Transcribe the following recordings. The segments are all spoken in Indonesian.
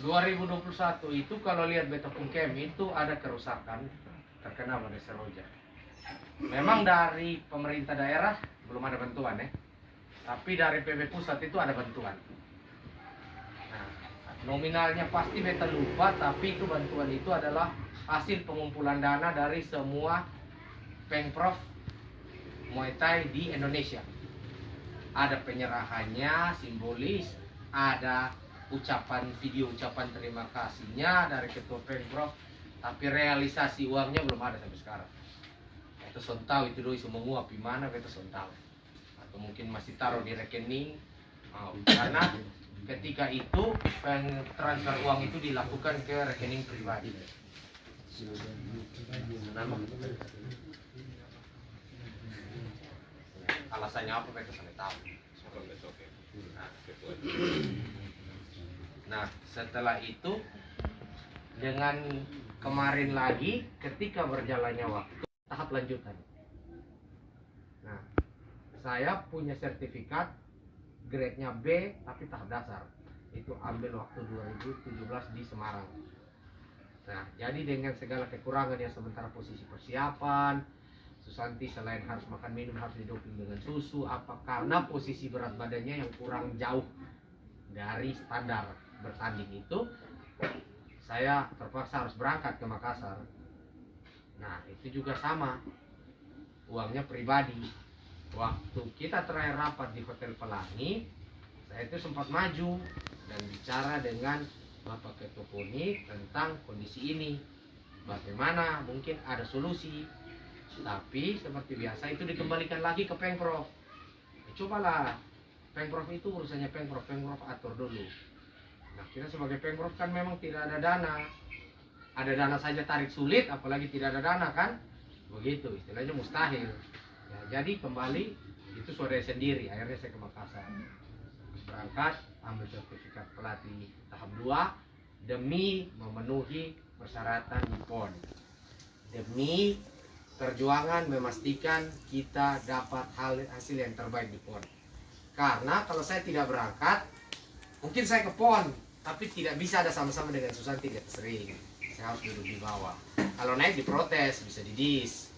2021 itu kalau lihat Beta Pungkem itu ada kerusakan terkena badai seroja. Memang dari pemerintah daerah belum ada bantuan ya, tapi dari PB pusat itu ada bantuan. Nah, nominalnya pasti Beta lupa, tapi itu bantuan itu adalah hasil pengumpulan dana dari semua Pengprov Muay Thai di Indonesia. Ada penyerahannya simbolis, ada video ucapan terima kasihnya dari ketua Pengprov, tapi realisasi uangnya belum ada sampai sekarang. Itu sontau itu doi semua menguap di mana kita sontau, atau mungkin masih taruh di rekening, karena ketika itu transfer uang itu dilakukan ke rekening pribadi. Alasannya apa kita sampai tahu. Nah, setelah itu dengan kemarin lagi ketika berjalannya waktu tahap lanjutan. Nah, saya punya sertifikat grade-nya B tapi tahap dasar. Itu ambil waktu 2017 di Semarang. Nah, jadi dengan segala kekurangan yang sementara posisi persiapan, Susanti selain harus makan minum harus didoping dengan susu, apa karena posisi berat badannya yang kurang jauh dari standar bertanding itu, saya terpaksa harus berangkat ke Makassar. Nah, itu juga sama, uangnya pribadi. Waktu kita terakhir rapat di Hotel Pelangi, saya itu sempat maju dan bicara dengan Bapak Ketua KONI tentang kondisi ini, bagaimana mungkin ada solusi. Tapi seperti biasa itu dikembalikan lagi ke Pengprov. Cobalah, Pengprov itu urusannya Pengprov atur dulu. Nah, kita sebagai Pengprov kan memang tidak ada dana. Ada dana saja tarik sulit, apalagi tidak ada dana kan? Begitu, istilahnya mustahil. Ya, jadi kembali itu saudara sendiri. Akhirnya saya ke Makassar. Berangkat, ambil sertifikat pelatih tahap 2 demi memenuhi persyaratan di PON. Demi perjuangan memastikan kita dapat hasil yang terbaik di PON. Karena kalau saya tidak berangkat, mungkin saya ke PON, tapi tidak bisa ada sama-sama dengan Susanti di atas ring. Saya harus duduk di bawah. Kalau naik diprotes, bisa didis.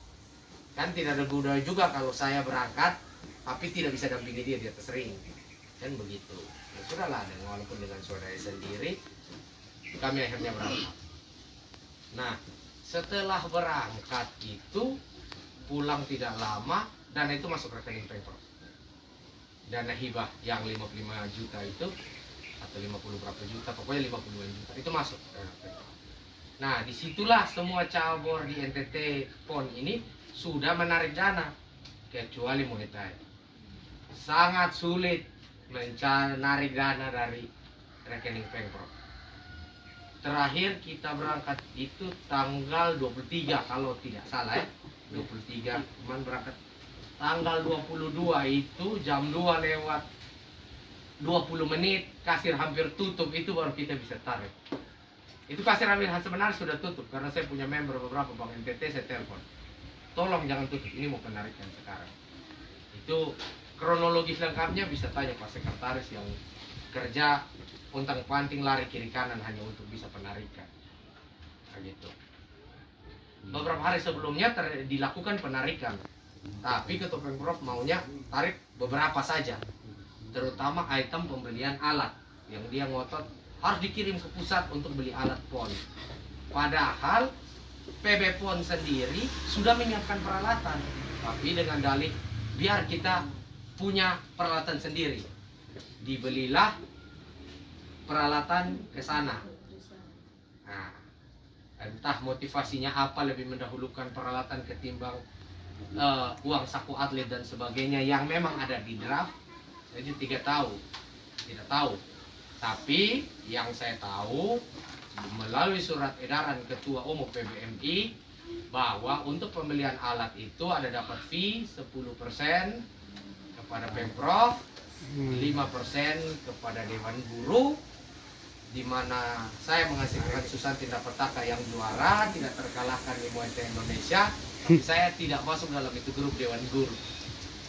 Kan tidak ada budaya juga kalau saya berangkat, tapi tidak bisa dampingi dia di atas ring. Kan begitu. Ya sudahlah, walaupun dengan saudara sendiri, kami akhirnya berangkat. Nah, setelah berangkat itu, pulang tidak lama, dana itu masuk rekening Pengprov. Dana hibah yang 55 juta itu, atau 50 berapa juta, pokoknya 50 juta, itu masuk. Nah, disitulah semua cabur di NTT PON ini sudah menarik dana, kecuali Muay Thai. Sangat sulit menarik dana dari rekening Pengprov. Terakhir kita berangkat itu tanggal 23 kalau tidak salah ya, 23, cuman berangkat tanggal 22 itu jam 2 lewat 20 menit, kasir hampir tutup, itu baru kita bisa tarik. Itu kasir hampir sebenarnya sudah tutup, karena saya punya member beberapa Bank NTT, saya telepon, tolong jangan tutup, ini mau penarikan sekarang. Itu kronologis lengkapnya bisa tanya Pak Sekretaris yang kerja untang panting lari kiri kanan hanya untuk bisa penarikan. Nah, gitu. Beberapa hari sebelumnya dilakukan penarikan, tapi Ketua Pengprov maunya tarik beberapa saja, terutama item pembelian alat yang dia ngotot harus dikirim ke pusat untuk beli alat PON. Padahal PB PON sendiri sudah menyiapkan peralatan, tapi dengan dalih biar kita punya peralatan sendiri. Dibelilah peralatan ke sana. Nah, entah motivasinya apa, lebih mendahulukan peralatan ketimbang uang saku atlet dan sebagainya yang memang ada di draft. Saya tidak tahu. Tapi yang saya tahu melalui surat edaran Ketua Umum PBMI bahwa untuk pembelian alat itu ada dapat fee 10% kepada Pengprov, 5% kepada Dewan Guru, di mana saya menghasilkan Susanti Dapetaka yang juara, tidak terkalahkan di Muay Thai Indonesia. Tapi saya tidak masuk dalam itu grup Dewan Guru.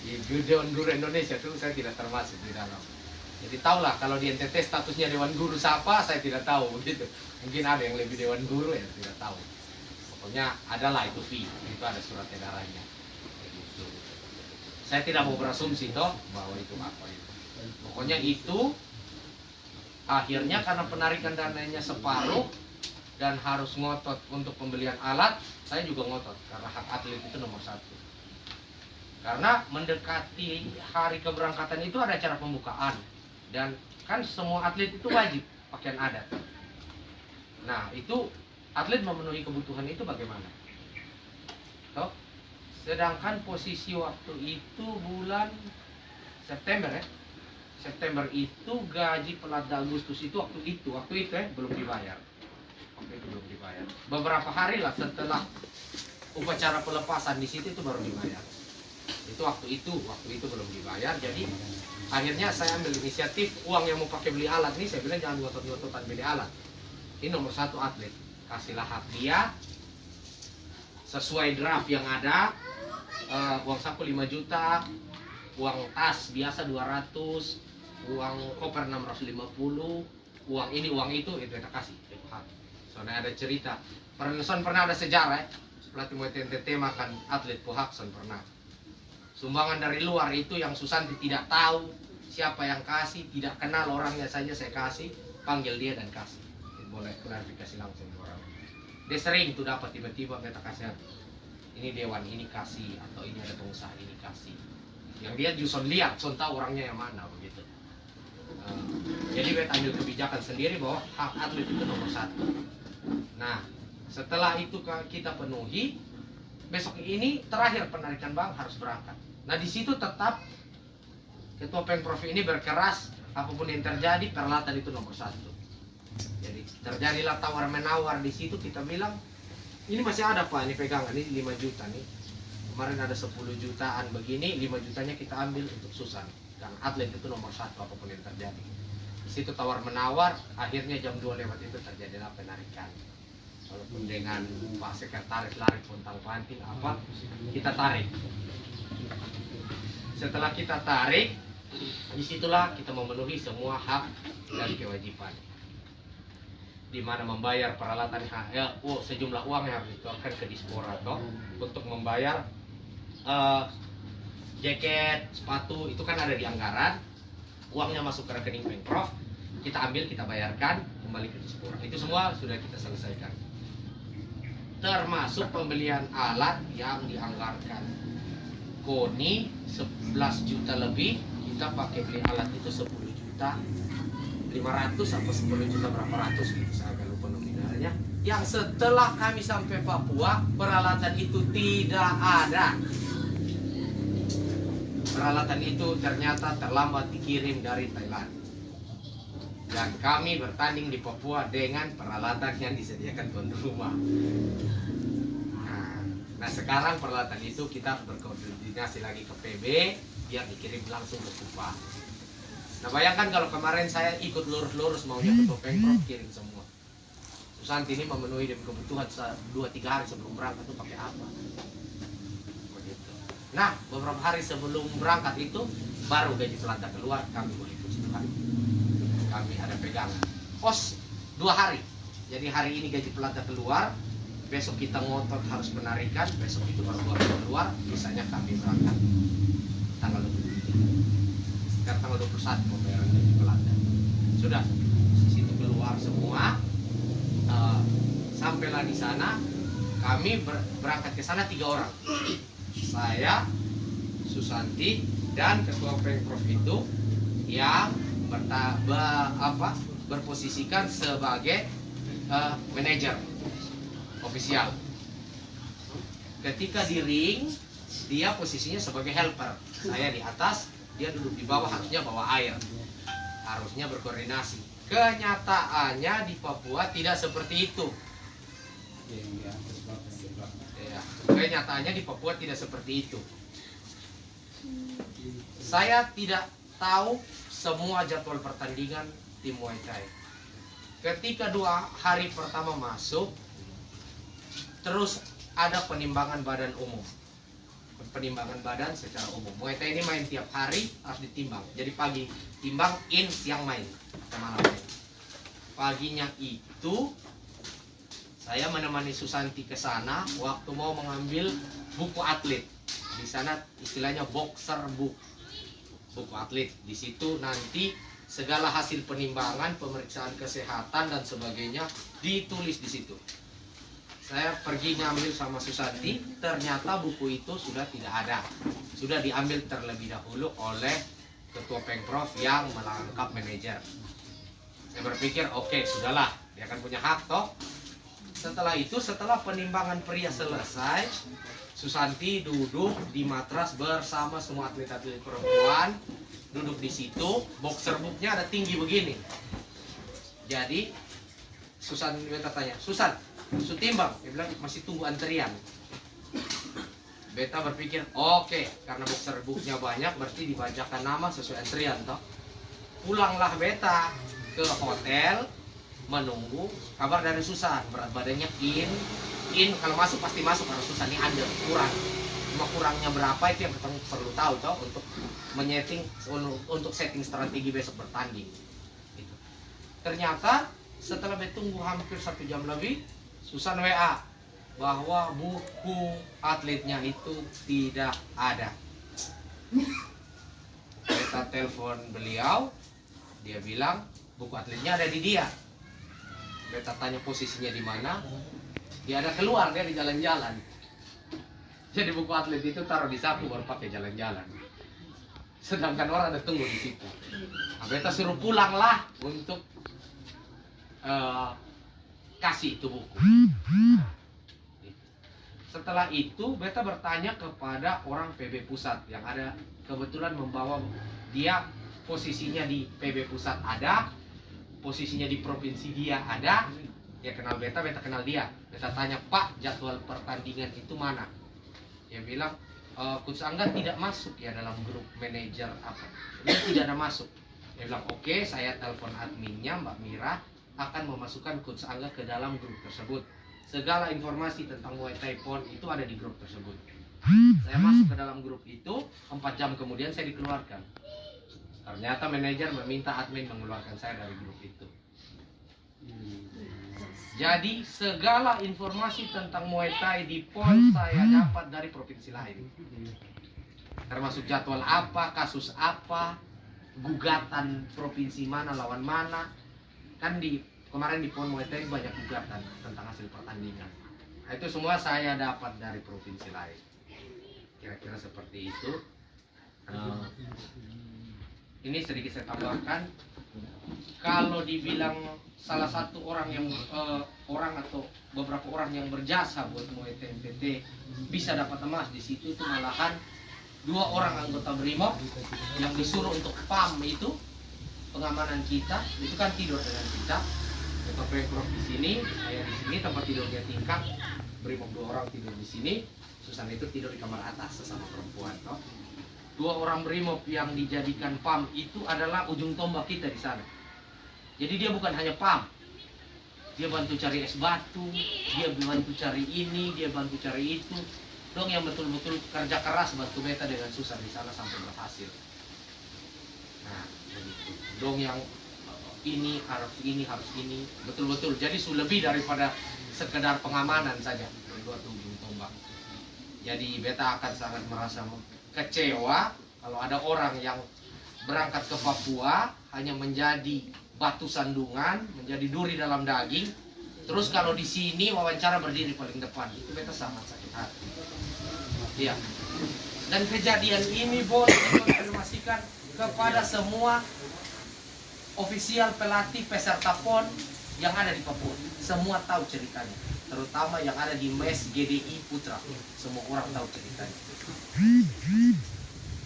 Di Dewan Guru Indonesia itu saya tidak termasuk di dalam. Jadi tahulah kalau di NTT statusnya Dewan Guru siapa, saya tidak tahu begitu. Mungkin ada yang lebih Dewan Guru ya, tidak tahu. Pokoknya adalah itu fee, itu ada surat edarannya. Gitu. Saya tidak mau berasumsi toh bahwa itu apa itu. Pokoknya itu akhirnya karena penarikan dananya separuh dan harus ngotot untuk pembelian alat, saya juga ngotot karena hak atlet itu nomor 1. Karena mendekati hari keberangkatan itu ada acara pembukaan dan kan semua atlet itu wajib pakaian adat. Nah itu atlet memenuhi kebutuhan itu bagaimana? Toh? Sedangkan posisi waktu itu bulan September ya. September itu gaji pelatih Agustus itu waktu itu belum dibayar. Waktu itu belum dibayar. Beberapa hari lah setelah upacara pelepasan di situ itu baru dibayar. Itu waktu itu belum dibayar. Jadi akhirnya saya ambil inisiatif, uang yang mau pakai beli alat nih saya bilang jangan ngotot-ngototan beli alat. Ini nomor 1 atlet, kasihlah hak dia sesuai draft yang ada. Uang saku 5 juta, uang tas biasa 200, uang koper 650, uang ini uang itu kita kasih. Soalnya ada cerita, pernah ada sejarah pelatih Muay Thai NTT makan atlet Pohakson pernah. Sumbangan dari luar itu yang Susanti tidak tahu siapa yang kasih, tidak kenal orangnya saja saya kasih, panggil dia dan kasih. Boleh klarifikasi langsung ke orang. Dia sering tuh dapat tiba-tiba kita kasih ini dewan ini kasih atau ini ada pengusaha ini kasih. Yang dia justru lihat, son tahu orangnya yang mana begitu. Jadi kita ambil kebijakan sendiri bahwa hak atlet itu nomor 1. Nah, setelah itu kita penuhi, besok ini terakhir penarikan bank harus berangkat. Nah di situ tetap Ketua Pemprov ini berkeras apapun yang terjadi peralatan itu nomor 1. Jadi terjadilah tawar menawar di situ, kita bilang ini masih ada Pak, ini pegangan ini 5 juta nih. Kemarin ada 10 jutaan begini, 5 jutanya kita ambil untuk Susan. Dan atlet itu nomor 1 apapun yang terjadi. Di situ tawar menawar, akhirnya jam 2 lewat itu terjadilah penarikan. Walaupun dengan Pak Sekretaris lari pontang panting apa, kita tarik. Setelah kita tarik, disitulah kita memenuhi semua hak dan kewajiban. Di mana membayar peralatan sejumlah uang yang harus dikeluarkan ke Dispora toh untuk membayar jaket, sepatu itu kan ada di anggaran, uangnya masuk ke rekening Pemprov, kita ambil, kita bayarkan kembali ke Dispora. Itu semua sudah kita selesaikan. Termasuk pembelian alat yang dianggarkan KONI 11 juta lebih, kita pakai beli alat itu 10 juta 500 atau 10 juta berapa ratus gitu, saya agak lupa nominalnya. Yang setelah kami sampai Papua, peralatan itu tidak ada. Peralatan itu ternyata terlambat dikirim dari Thailand. Dan kami bertanding di Papua dengan peralatan yang disediakan tuan rumah. Nah sekarang peralatan itu kita berkoordinasi lagi ke PB biar dikirim langsung ke Kupang. Nah bayangkan kalau kemarin saya ikut lurus-lurus maunya ke Pemprov kirim semua. Susanti ini memenuhi dan kebutuhan 2-3 hari sebelum berangkat itu pakai apa? Begitu. Nah beberapa hari sebelum berangkat itu baru gaji pelatih keluar, kami boleh putuskan. Kami ada pegangan. 2 hari. Jadi hari ini gaji pelatih keluar, besok kita ngotot harus penarikan, besok itu baru keluar, misalnya kami berangkat tanggal 23. Sekarang tanggal 21 pembayaran gaji pelatih. Sudah, di situ keluar semua. Sampailah di sana, kami berangkat ke sana 3 orang. Saya, Susanti, dan Ketua Pemprov itu yang berposisikan sebagai manajer ofisial. Ketika di ring, dia posisinya sebagai helper. Saya di atas, dia duduk di bawah, harusnya bawa air, harusnya berkoordinasi. Kenyataannya di Papua tidak seperti itu. Ya, kenyataannya di Papua tidak seperti itu. Saya tidak tahu semua jadwal pertandingan tim Muay Thai. Ketika 2 hari pertama masuk, terus ada penimbangan badan umum. penimbangan badan secara umum. Muay Thai ini main tiap hari, harus ditimbang. Jadi pagi timbang, siang main, malam main. Paginya itu saya menemani Susanti ke sana waktu mau mengambil buku atlet. Di sana istilahnya boxer book, buku atlet. Di situ nanti segala hasil penimbangan, pemeriksaan kesehatan dan sebagainya ditulis di situ. Saya pergi ngambil sama Susanti, ternyata buku itu sudah tidak ada. Sudah diambil terlebih dahulu oleh ketua Pengprov yang melengkap manajer. Saya berpikir, oke, sudahlah, dia akan punya hak toh. Setelah itu, setelah penimbangan pria selesai, Susanti duduk di matras bersama semua atlet-atlet perempuan. Duduk di situ, boxer booknya ada tinggi begini. Jadi, Susan beta tanya, Susan, timbang? Dia bilang masih tunggu antrian. Beta berpikir, oke, karena boxer booknya banyak, berarti dibacakan nama sesuai antrian toh. Pulanglah beta ke hotel, menunggu kabar dari Susan. Berat badannya in kalau masuk pasti masuk, kalau Susan ini ada kurang. Cuma kurangnya berapa itu yang kita perlu tahu toh untuk menyeting, untuk setting strategi besok bertanding. Gitu. Ternyata setelah bertunggu hampir 1 jam lebih, Susan WA bahwa buku atletnya itu tidak ada. Kita telepon beliau, dia bilang buku atletnya ada di dia. Beta tanya posisinya di mana, dia ada keluar, dia di jalan-jalan. Jadi buku atlet itu taruh di saku baru pakai jalan-jalan. Sedangkan orang ada tunggu di situ. Nah, beta suruh pulang lah untuk kasih itu buku. Setelah itu beta bertanya kepada orang PB Pusat yang ada kebetulan membawa dia, posisinya di PB Pusat ada, posisinya di provinsi dia ada. Dia kenal beta, beta kenal dia. Beta tanya, Pak, jadwal pertandingan itu mana? Dia bilang, Coach Angga tidak masuk ya dalam grup manajer apa. Dia tidak ada masuk. Dia bilang, oke, saya telepon adminnya Mbak Mira, akan memasukkan Coach Angga ke dalam grup tersebut. Segala informasi tentang Muay Thai PON itu ada di grup tersebut. Saya masuk ke dalam grup itu, 4 jam kemudian saya dikeluarkan. Ternyata manajer meminta admin mengeluarkan saya dari grup itu. Jadi segala informasi tentang Muay Thai di PON saya dapat dari provinsi lain. Termasuk jadwal apa, kasus apa, gugatan provinsi mana lawan mana. Kan kemarin di PON Muay Thai banyak gugatan tentang hasil pertandingan. Nah, itu semua saya dapat dari provinsi lain. Kira-kira seperti itu. Ini sedikit saya tambahkan. Kalau dibilang salah satu orang yang orang atau beberapa orang yang berjasa buat Muay Thai NTT bisa dapat emas di situ, itu malahan 2 orang anggota BRIMOB yang disuruh untuk PAM itu pengamanan kita, itu kan tidur dengan kita. Ketua Pengprov di sini, saya di sini, tempat tidurnya tingkat, BRIMOB 2 orang tidur di sini, Susan itu tidur di kamar atas sesama perempuan toh. 2 orang BRIMOB yang dijadikan PAM itu adalah ujung tombak kita di sana. Jadi dia bukan hanya PAM, dia bantu cari es batu, dia bantu cari ini, dia bantu cari itu. Dong yang betul-betul kerja keras bantu beta dengan Susan di sana sampai berhasil. Nah, begitu. Dong yang ini harus ini, betul-betul. Jadi lebih daripada sekedar pengamanan saja. Dua ujung tombak. Jadi beta akan sangat merasa kecewa kalau ada orang yang berangkat ke Papua hanya menjadi batu sandungan, menjadi duri dalam daging. Terus kalau di sini wawancara berdiri paling depan, itu beta sangat sakit hati. Iya. Dan kejadian ini boleh dikonfirmasikan kepada semua ofisial pelatih peserta PON yang ada di Papua. Semua tahu ceritanya, terutama yang ada di MES GDI Putra. Semua orang tahu ceritanya.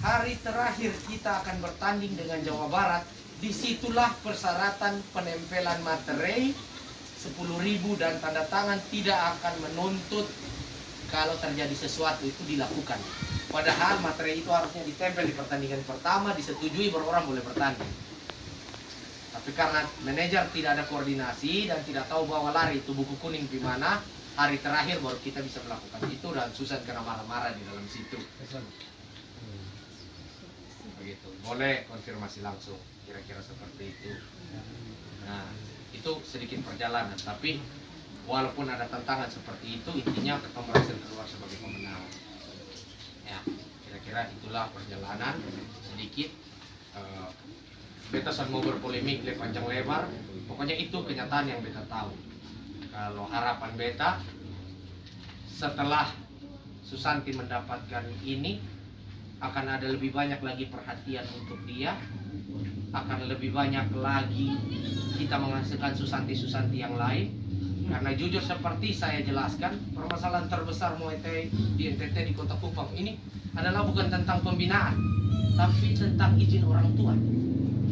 Hari terakhir kita akan bertanding dengan Jawa Barat. Disitulah persyaratan penempelan materai 10.000 dan tanda tangan tidak akan menuntut kalau terjadi sesuatu itu dilakukan. Padahal materai itu harusnya ditempel di pertandingan pertama, disetujui baru orang boleh bertanding. Tapi karena manajer tidak ada koordinasi dan tidak tahu bahwa lari itu buku kuning di mana, hari terakhir baru kita bisa melakukan itu, dan Susan kena marah-marah di dalam situ. Begitu. Boleh konfirmasi langsung, kira-kira seperti itu. Nah, itu sedikit perjalanan, tapi walaupun ada tantangan seperti itu, intinya ketemu berhasil keluar sebagai pemenang. Ya, kira-kira itulah perjalanan sedikit. Beta mau berpolemik lebih panjang lebar, pokoknya itu kenyataan yang beta tahu. Kalau harapan beta setelah Susanti mendapatkan ini, akan ada lebih banyak lagi perhatian untuk dia, akan lebih banyak lagi kita menghasilkan Susanti-Susanti yang lain. Karena jujur seperti saya jelaskan, permasalahan terbesar Muay Thai di NTT di Kota Kupang ini adalah bukan tentang pembinaan, tapi tentang izin orang tua.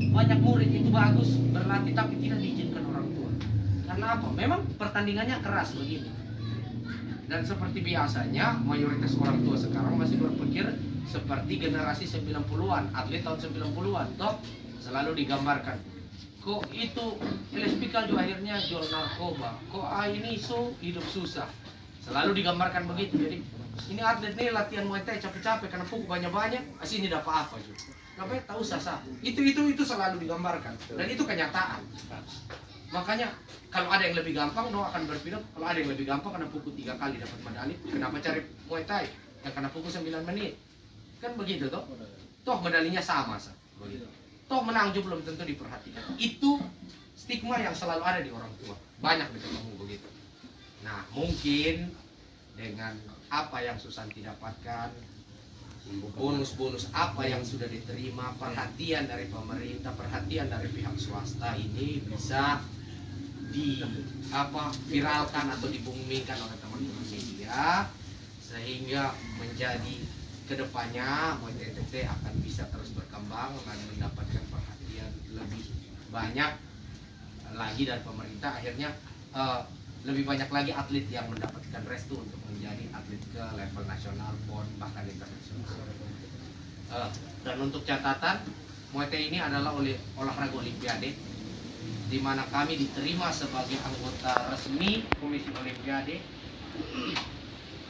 Banyak murid itu bagus berlatih tapi tidak diizinkan orang tua. Karena apa? Memang pertandingannya keras begini. Dan seperti biasanya mayoritas orang tua sekarang masih berpikir seperti generasi 90-an, atlet tahun 90-an, toh selalu digambarkan. Kok itu LSPK juga akhirnya jual narkoba, kok ini hidup susah. Selalu digambarkan begitu. Jadi ini atlet nih latihan Muay Thai capek-capek karena pukul banyak-banyak, asini dapat apa juga. Ngapain tahu sah. Itu selalu digambarkan, dan itu kenyataan. Makanya kalau ada yang lebih gampang, no akan berpikir kalau ada yang lebih gampang karena pukul 3 kali dapat medali, kenapa cari Muay Thai yang karena pukul 9 menit? Kan begitu toh? Toh medalinya sama sah. Begitu. Toh menang juga belum tentu diperhatikan. Itu stigma yang selalu ada di orang tua. Banyak ketemu begitu. Nah, mungkin dengan apa yang Susanti dapatkan, bonus-bonus apa yang sudah diterima, perhatian dari pemerintah, perhatian dari pihak swasta, ini bisa viralkan atau dibumingkan oleh teman-teman media, sehingga menjadi kedepannya Muay Thai NTT akan bisa terus berkembang dan mendapatkan perhatian lebih banyak lagi dari pemerintah. Akhirnya lebih banyak lagi atlet yang mendapatkan restu untuk menjadi atlet ke level nasional pun bahkan internasional. Dan untuk catatan, Muay Thai ini adalah olahraga Olimpiade, di mana kami diterima sebagai anggota resmi Komisi Olimpiade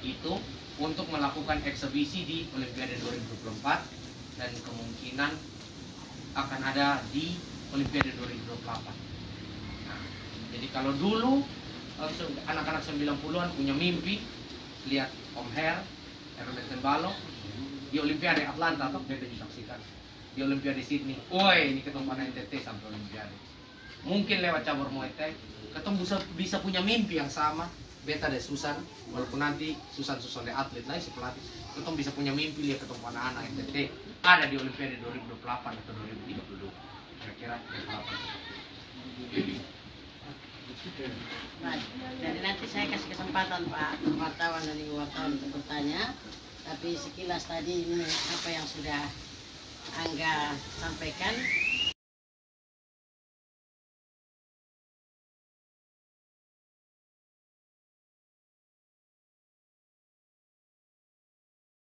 itu untuk melakukan eksebisi di Olimpiade 2024, dan kemungkinan akan ada di Olimpiade 2028. Nah, jadi kalau dulu anak-anak 90-an punya mimpi lihat Om Her, Herman Tembalo di Olimpiade Atlanta, atau beta disaksikan di Olimpiade Sydney. Woi, ini ketemu anak NTT sampai Olimpiade. Mungkin lewat cabur Muay Thai ketemu bisa punya mimpi yang sama. Beta dan Susan, walaupun nanti Susan dari atlet lain si pelatih, ketemu bisa punya mimpi lihat ketemu anak-anak NTT ada di Olimpiade 2028 atau 2032. Kira-kira Baik, jadi nanti saya kasih kesempatan Pak wartawan dan Ibu wartawan untuk bertanya. Tapi sekilas tadi ini apa yang sudah Angga sampaikan.